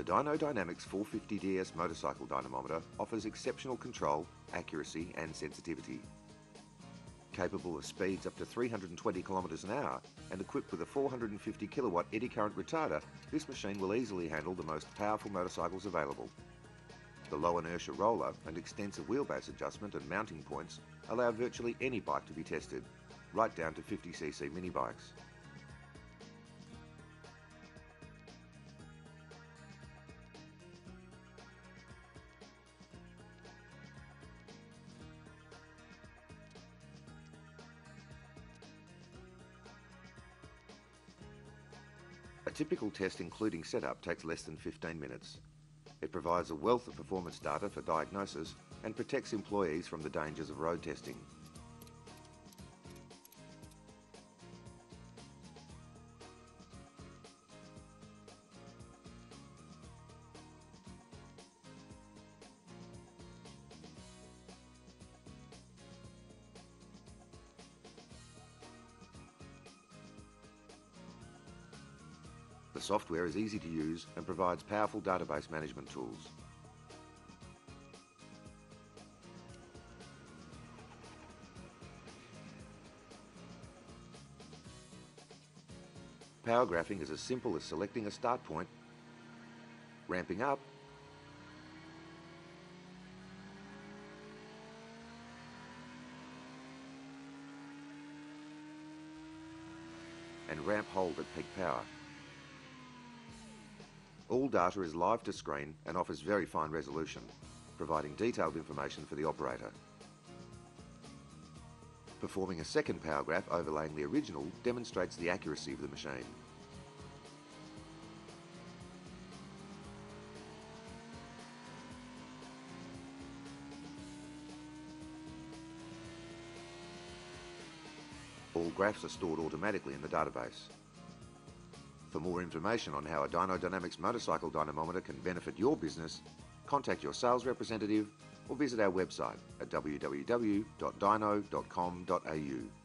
The Dyno Dynamics 450DS motorcycle dynamometer offers exceptional control, accuracy and sensitivity. Capable of speeds up to 320 km an hour and equipped with a 450 kilowatt eddy current retarder, this machine will easily handle the most powerful motorcycles available. The low inertia roller and extensive wheelbase adjustment and mounting points allow virtually any bike to be tested, right down to 50cc mini bikes. A typical test including setup takes less than 15 minutes. It provides a wealth of performance data for diagnosis and protects employees from the dangers of road testing. The software is easy to use and provides powerful database management tools. Power graphing is as simple as selecting a start point, ramping up, and ramp hold at peak power. All data is live to screen and offers very fine resolution, providing detailed information for the operator. Performing a second power graph overlaying the original demonstrates the accuracy of the machine. All graphs are stored automatically in the database. For more information on how a Dyno Dynamics motorcycle dynamometer can benefit your business, contact your sales representative or visit our website at www.dyno.com.au.